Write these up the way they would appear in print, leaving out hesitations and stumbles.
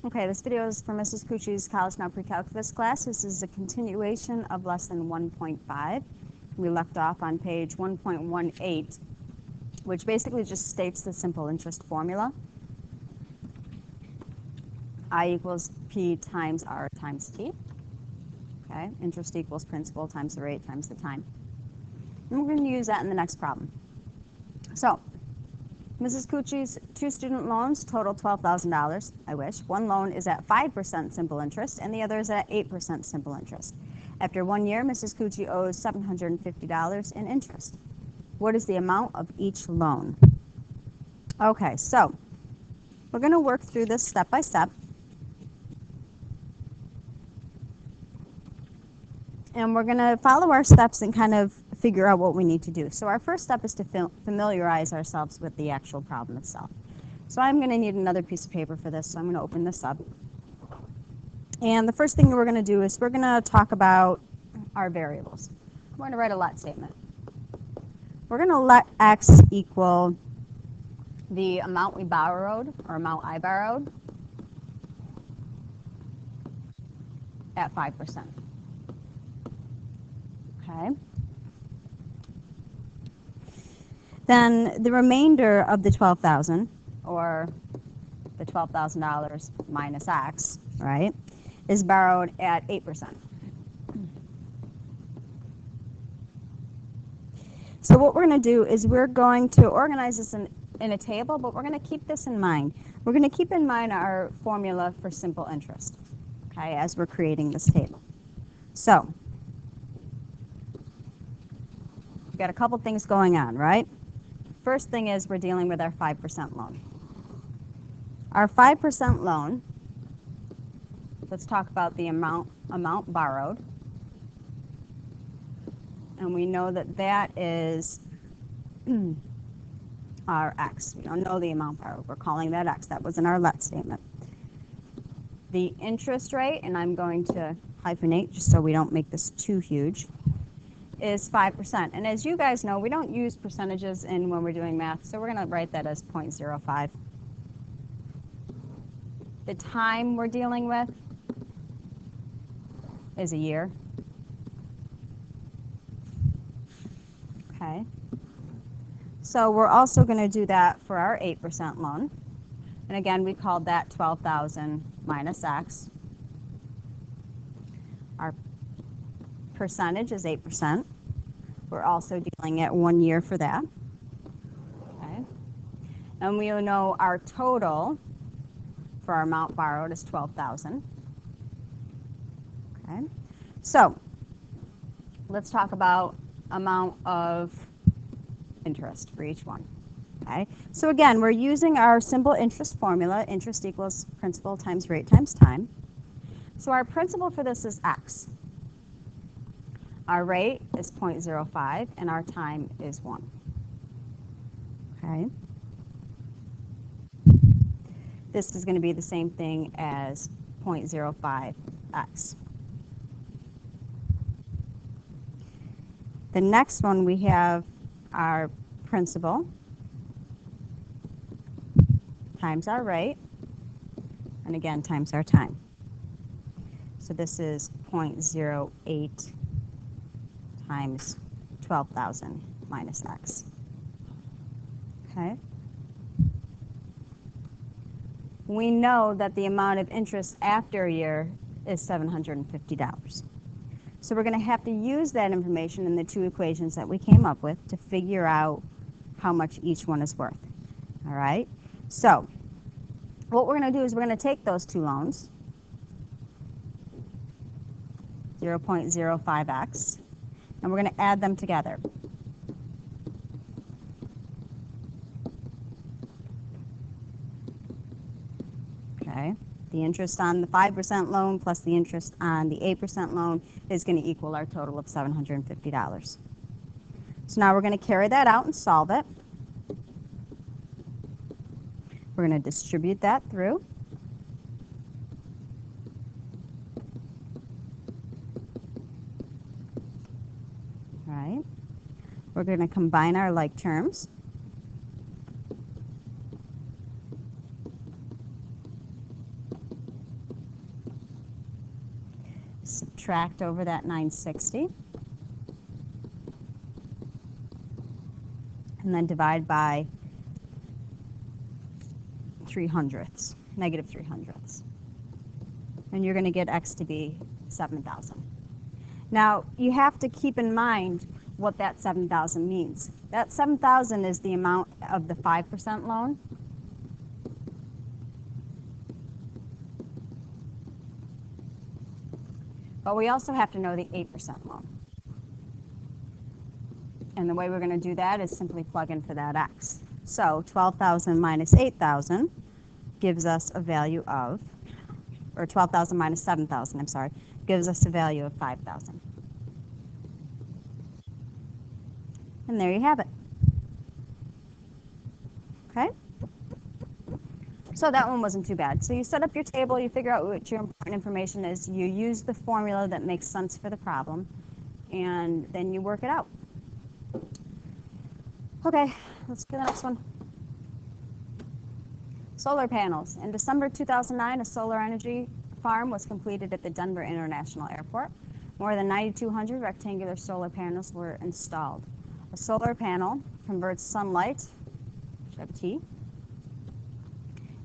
Okay, this video is for Mrs. Cucci's College Now PreCalculus class. This is a continuation of lesson 1.5. We left off on page 1.18, which basically just states the simple interest formula. I equals P times R times T. Okay, interest equals principal times the rate times the time. And we're going to use that in the next problem. So, Mrs. Cucci's 2 student loans total $12,000, I wish. One loan is at 5% simple interest and the other is at 8% simple interest. After 1 year, Mrs. Cucci owes $750 in interest. What is the amount of each loan? Okay, so we're going to work through this step by step. And we're going to follow our steps and kind of figure out what we need to do. So our first step is to familiarize ourselves with the actual problem itself. So I'm going to need another piece of paper for this, so I'm going to open this up. And the first thing we're going to do is we're going to talk about our variables. I'm going to write a let statement. We're going to let x equal the amount we borrowed, or amount I borrowed, at 5%. Okay. Then the remainder of the $12,000, or the $12,000 minus x, right, is borrowed at 8%. So what we're going to do is we're going to organize this in a table, but we're going to keep this in mind. We're going to keep in mind our formula for simple interest, okay, as we're creating this table. So we've got a couple things going on, right? First thing is we're dealing with our 5% loan. Our 5% loan, let's talk about the amount borrowed. And we know that that is our x. We don't know the amount borrowed. We're calling that x. That was in our let statement. The interest rate, and I'm going to hyphenate just so we don't make this too huge, is 5%. And as you guys know, we don't use percentages in when we're doing math, so we're going to write that as 0.05. The time we're dealing with is a year. Okay. So we're also going to do that for our 8% loan. And again, we called that 12,000 minus x. Our percentage is 8%. We're also dealing at 1 year for that. Okay. And we know our total for our amount borrowed is 12,000. Okay. So let's talk about amount of interest for each one. Okay. So again, we're using our simple interest formula. Interest equals principal times rate times time. So our principal for this is x. Our rate is 0.05 and our time is 1. Okay. This is going to be the same thing as 0.05x. The next one we have our principal times our rate, and again times our time. So this is 0.08 times 12,000 minus x. Okay. We know that the amount of interest after a year is $750. So we're going to have to use that information in the 2 equations that we came up with to figure out how much each one is worth. All right? So what we're going to do is we're going to take those 2 loans, 0.05x, and we're going to add them together. Okay. The interest on the 5% loan plus the interest on the 8% loan is going to equal our total of $750. So now we're going to carry that out and solve it. We're going to distribute that through. All right. We're going to combine our like terms. subtract over that 960, and then divide by 3/100, negative 3/100. And you're going to get x to be 7,000. Now, you have to keep in mind what that 7,000 means. That 7,000 is the amount of the 5% loan. But we also have to know the 8% loan. And the way we're going to do that is simply plug in for that x. So 12,000 minus 8,000 gives us a value of, or 12,000 minus 7,000, I'm sorry, gives us a value of 5,000. And there you have it. Okay? So that one wasn't too bad. So you set up your table, you figure out what your important information is, you use the formula that makes sense for the problem, and then you work it out. Okay, let's do the next one. Solar panels. In December 2009, a solar energy farm was completed at the Denver International Airport. More than 9,200 rectangular solar panels were installed. A solar panel converts sunlight, T,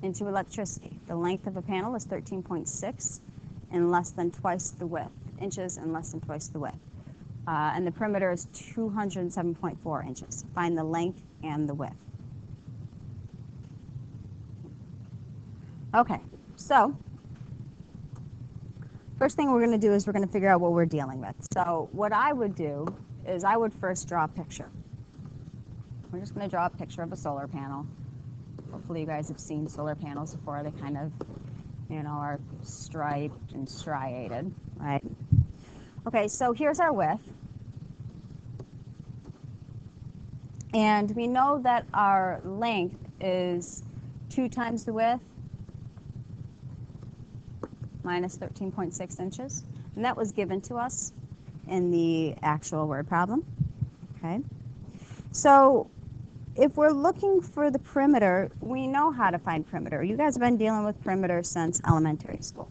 into electricity. The length of a panel is 13.6 and less than twice the width, inches and less than twice the width. And the perimeter is 207.4 inches. Find the length and the width. Okay, so first thing we're going to do is we're going to figure out what we're dealing with. So what I would do is I would first draw a picture. We're just going to draw a picture of a solar panel. Hopefully you guys have seen solar panels before. They kind of, you know, are striped and striated, right? Okay, so here's our width. And we know that our length is 2 times the width minus 13.6 inches. And that was given to us in the actual word problem. Okay. So if we're looking for the perimeter, we know how to find perimeter. You guys have been dealing with perimeter since elementary school.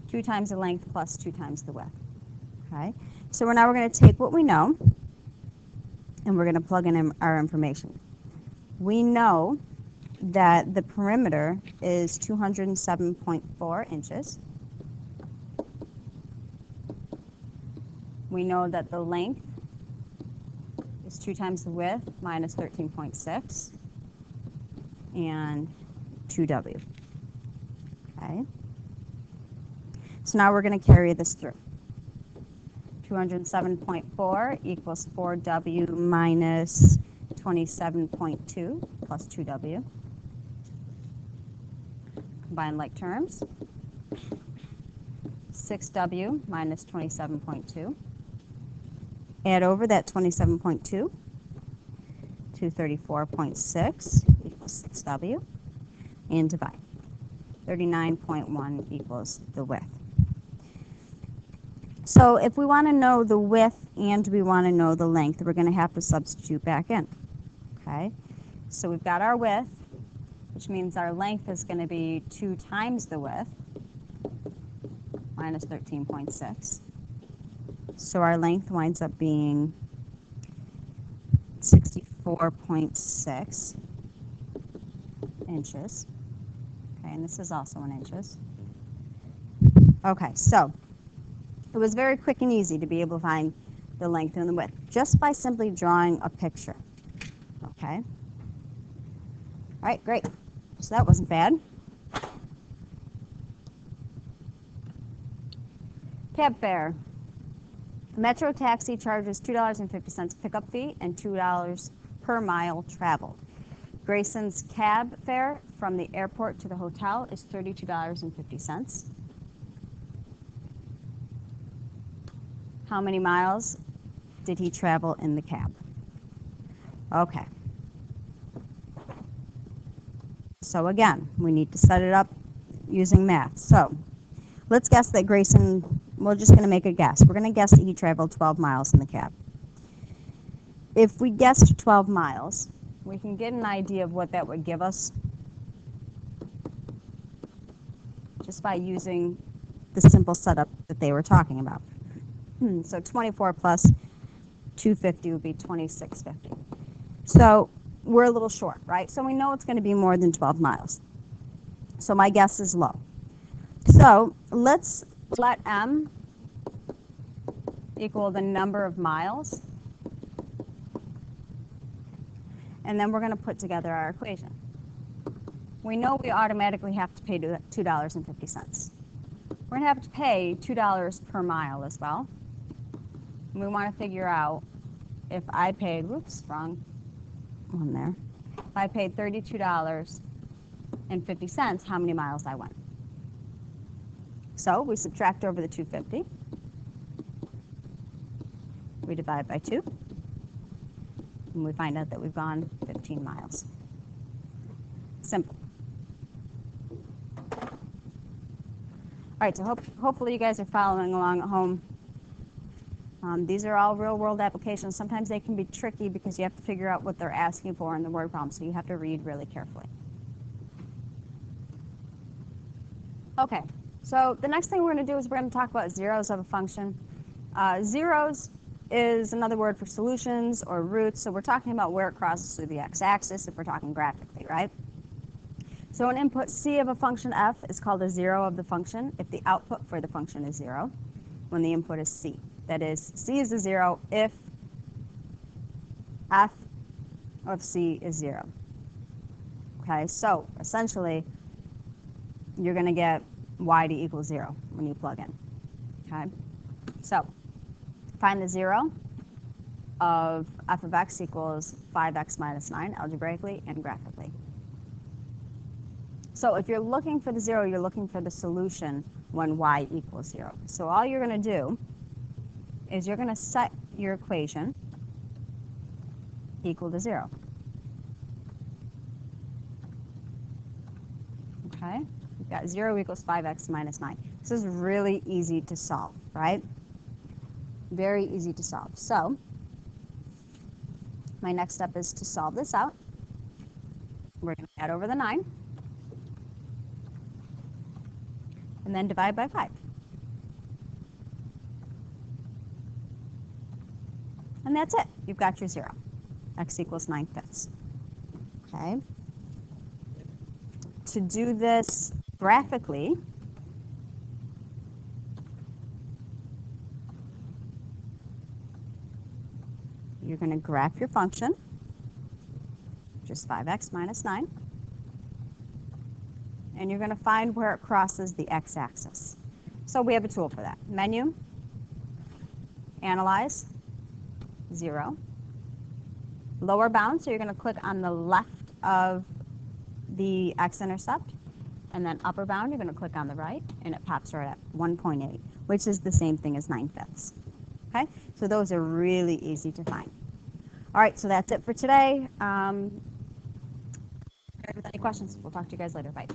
2 times the length plus 2 times the width. Okay. So now we're going to take what we know and we're going to plug in our information. We know that the perimeter is 207.4 inches. We know that the length is 2 times the width minus 13.6 and 2W. Okay. So now we're going to carry this through. 207.4 equals 4W minus 27.2 plus 2W. Combine like terms. 6W minus 27.2. Add over that 27.2 to 34.6 equals 6W. And divide. 39.1 equals the width. So if we want to know the width and we want to know the length, we're going to have to substitute back in. Okay, so we've got our width, which means our length is going to be 2 times the width, minus 13.6. So our length winds up being 64.6 inches. Okay, and this is also in inches. Okay, so it was very quick and easy to be able to find the length and the width just by simply drawing a picture. Okay. All right, great. So that wasn't bad. Cab fare. Metro taxi charges $2.50 pickup fee and $2 per mile traveled. Grayson's cab fare from the airport to the hotel is $32.50. How many miles did he travel in the cab? Okay. So again, we need to set it up using math. So let's guess that Grayson, we're just going to make a guess. We're going to guess that he traveled 12 miles in the cab. If we guessed 12 miles, we can get an idea of what that would give us just by using the simple setup that they were talking about. So 24 plus 250 would be 2650. So we're a little short, right? So we know it's going to be more than 12 miles. So my guess is low. So let's let M equal the number of miles. And then we're going to put together our equation. We know we automatically have to pay $2.50. We're going to have to pay $2 per mile as well. And we want to figure out if I paid, whoops, wrong one there. If I paid $32.50, how many miles I went. So we subtract over the 250. We divide by 2. And we find out that we've gone 15 miles. Simple. All right, so hopefully you guys are following along at home. These are all real-world applications. Sometimes they can be tricky because you have to figure out what they're asking for in the word problem, so you have to read really carefully. Okay, so the next thing we're going to do is we're going to talk about zeros of a function. Zeros is another word for solutions or roots, so we're talking about where it crosses through the x-axis if we're talking graphically, right? So an input c of a function f is called a zero of the function if the output for the function is 0 when the input is c. That is, c is a 0 if f of c is 0. Okay, so essentially you're going to get y to equal 0 when you plug in. Okay, so find the 0 of f of x equals 5x minus 9 algebraically and graphically. So if you're looking for the 0, you're looking for the solution when y equals 0. So all you're going to do is you're going to set your equation equal to 0. Okay, we've got 0 equals 5x minus 9. This is really easy to solve, right? Very easy to solve. So my next step is to solve this out. We're going to add over the 9 and then divide by 5. And that's it. You've got your 0. X equals 9/5. Okay. To do this graphically, you're going to graph your function, which is 5x minus 9. And you're going to find where it crosses the x-axis. So we have a tool for that. Menu, Analyze, 0. Lower bound, so you're going to click on the left of the x-intercept. And then upper bound, you're going to click on the right, and it pops right at 1.8, which is the same thing as 9/5. Okay, so those are really easy to find. All right, so that's it for today. If you have any questions, we'll talk to you guys later. Bye.